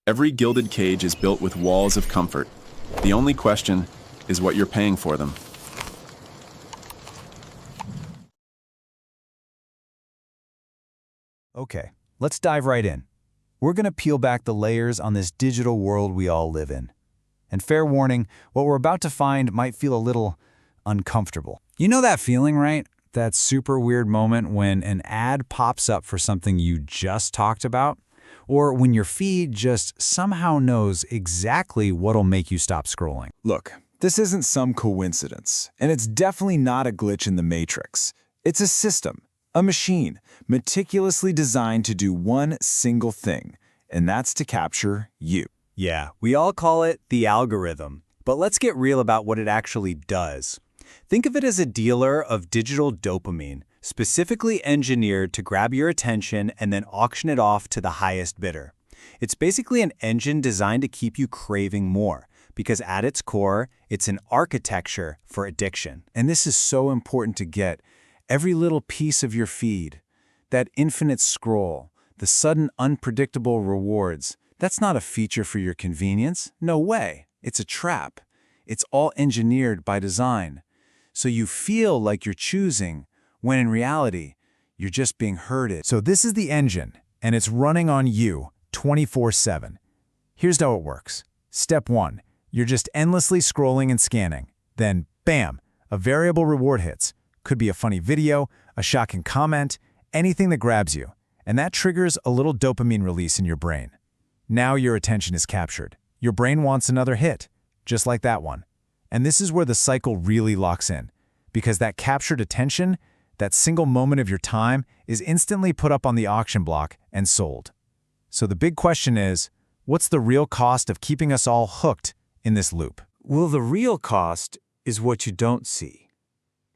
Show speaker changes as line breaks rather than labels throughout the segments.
Every gilded cage is built with walls of comfort. The only question is what you're paying for them.
Okay, let's dive right in. We're going to peel back the layers on this digital world we all live in. And fair warning, what we're about to find might feel a little uncomfortable. You know that feeling, right? That super weird moment when an ad pops up for something you just talked about? Or when your feed just somehow knows exactly what'll make you stop scrolling.
Look, this isn't some coincidence, and it's definitely not a glitch in the matrix. It's a system, a machine, meticulously designed to do one single thing, and that's to capture you.
Yeah, we all call it the algorithm, but let's get real about what it actually does. Think of it as a dealer of digital dopamine, specifically engineered to grab your attention and then auction it off to the highest bidder. It's basically an engine designed to keep you craving more, because at its core, it's an architecture for addiction.
And this is so important to get. Every little piece of your feed, that infinite scroll, the sudden unpredictable rewards, that's not a feature for your convenience. No way. It's a trap. It's all engineered by design. So you feel like you're choosing, when in reality, you're just being herded.
So this is the engine, and it's running on you 24/7. Here's how it works. Step 1, you're just endlessly scrolling and scanning. Then, bam, a variable reward hits. Could be a funny video, a shocking comment, anything that grabs you. And that triggers a little dopamine release in your brain. Now your attention is captured. Your brain wants another hit, just like that one. And this is where the cycle really locks in, because that captured attention, that single moment of your time, is instantly put up on the auction block and sold. So the big question is, what's the real cost of keeping us all hooked in this loop?
Well, the real cost is what you don't see.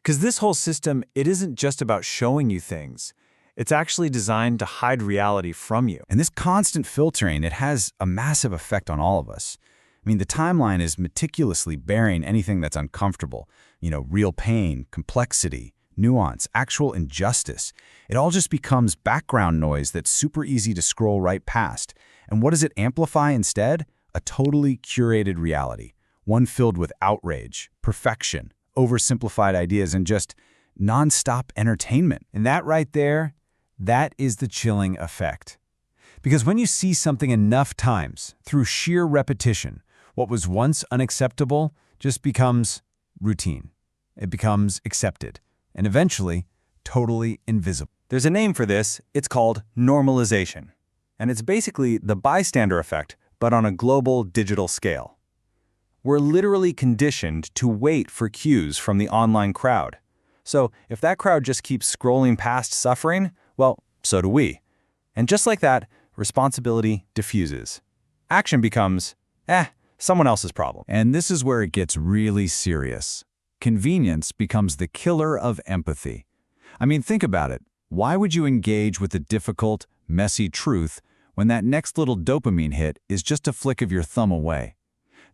Because this whole system, it isn't just about showing you things. It's actually designed to hide reality from you.
And this constant filtering, it has a massive effect on all of us. I mean, the timeline is meticulously burying anything that's uncomfortable. Real pain, complexity, nuance, actual injustice. It all just becomes background noise that's super easy to scroll right past. And what does it amplify instead? A totally curated reality. One filled with outrage, perfection, oversimplified ideas, and just nonstop entertainment. And that right there, that is the chilling effect. Because when you see something enough times, through sheer repetition, what was once unacceptable just becomes routine. It becomes accepted, and eventually, totally invisible.
There's a name for this. It's called normalization. And it's basically the bystander effect, but on a global digital scale. We're literally conditioned to wait for cues from the online crowd. So if that crowd just keeps scrolling past suffering, well, so do we. And just like that, responsibility diffuses. Action becomes, someone else's problem.
And this is where it gets really serious. Convenience becomes the killer of empathy. I mean, think about it. Why would you engage with the difficult, messy truth when that next little dopamine hit is just a flick of your thumb away?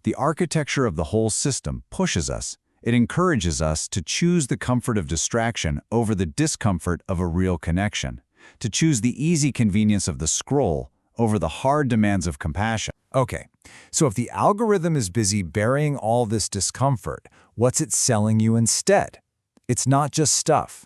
The architecture of the whole system pushes us. It encourages us to choose the comfort of distraction over the discomfort of a real connection, to choose the easy convenience of the scroll over the hard demands of compassion. Okay, so if the algorithm is busy burying all this discomfort, what's it selling you instead? It's not just stuff.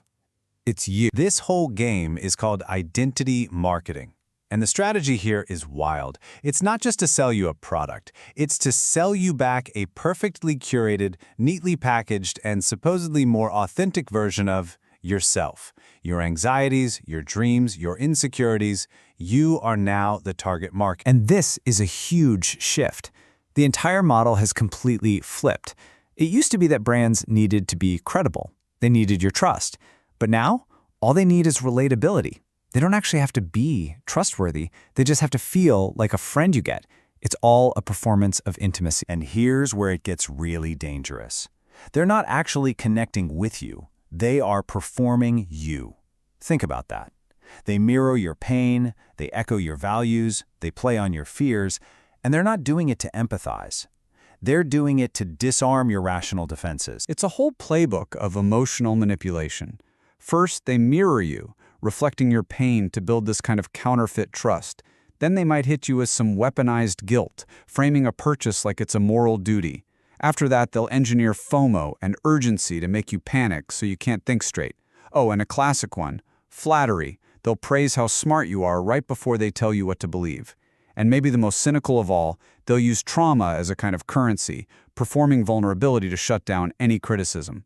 It's you.
This whole game is called identity marketing. And the strategy here is wild. It's not just to sell you a product. It's to sell you back a perfectly curated, neatly packaged, and supposedly more authentic version of yourself. Your anxieties, your dreams, your insecurities, you are now the target market.
And this is a huge shift. The entire model has completely flipped. It used to be that brands needed to be credible. They needed your trust. But now, all they need is relatability. They don't actually have to be trustworthy. They just have to feel like a friend you get. It's all a performance of intimacy.
And here's where it gets really dangerous. They're not actually connecting with you. They are performing you. Think about that. They mirror your pain, they echo your values, they play on your fears, and they're not doing it to empathize. They're doing it to disarm your rational defenses.
It's a whole playbook of emotional manipulation. First, they mirror you, reflecting your pain to build this kind of counterfeit trust. Then they might hit you with some weaponized guilt, framing a purchase like it's a moral duty. After that, they'll engineer FOMO and urgency to make you panic so you can't think straight. Oh, and a classic one, flattery. They'll praise how smart you are right before they tell you what to believe. And maybe the most cynical of all, they'll use trauma as a kind of currency, performing vulnerability to shut down any criticism.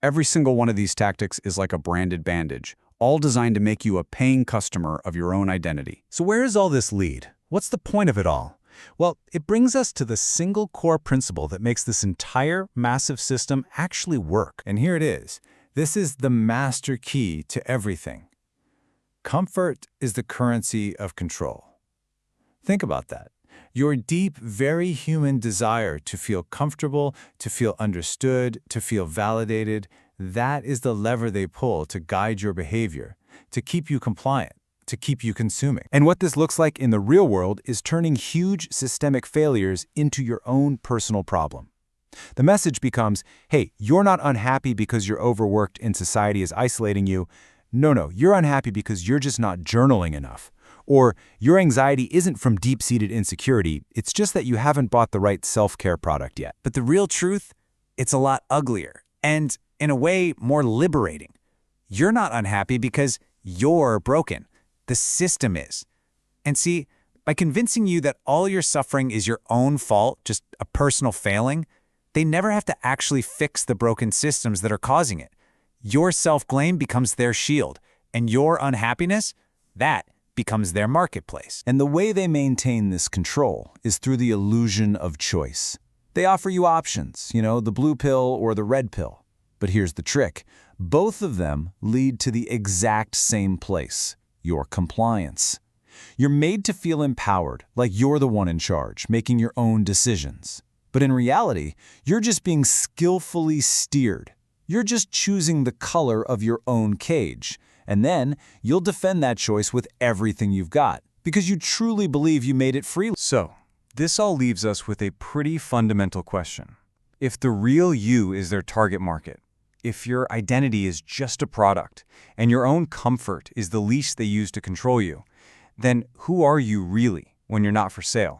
Every single one of these tactics is like a branded bandage, all designed to make you a paying customer of your own identity.
So where does all this lead? What's the point of it all? Well, it brings us to the single core principle that makes this entire massive system actually work. And here it is. This is the master key to everything. Comfort is the currency of control. Think about that. Your deep, very human desire to feel comfortable, to feel understood, to feel validated, that is the lever they pull to guide your behavior, to keep you compliant, to keep you consuming. And what this looks like in the real world is turning huge systemic failures into your own personal problem. The message becomes, hey, you're not unhappy because you're overworked and society is isolating you. No, you're unhappy because you're just not journaling enough. Or your anxiety isn't from deep-seated insecurity, it's just that you haven't bought the right self-care product yet.
But the real truth, it's a lot uglier and, in a way, more liberating. You're not unhappy because you're broken. The system is. And see, by convincing you that all your suffering is your own fault, just a personal failing, they never have to actually fix the broken systems that are causing it. Your self-blame becomes their shield, and your unhappiness, that becomes their marketplace.
And the way they maintain this control is through the illusion of choice. They offer you options, the blue pill or the red pill. But here's the trick. Both of them lead to the exact same place, your compliance. You're made to feel empowered, like you're the one in charge, making your own decisions. But in reality, you're just being skillfully steered. You're just choosing the color of your own cage. And then you'll defend that choice with everything you've got, because you truly believe you made it freely.
So, this all leaves us with a pretty fundamental question. If the real you is their target market, if your identity is just a product, and your own comfort is the leash they use to control you, then who are you really when you're not for sale?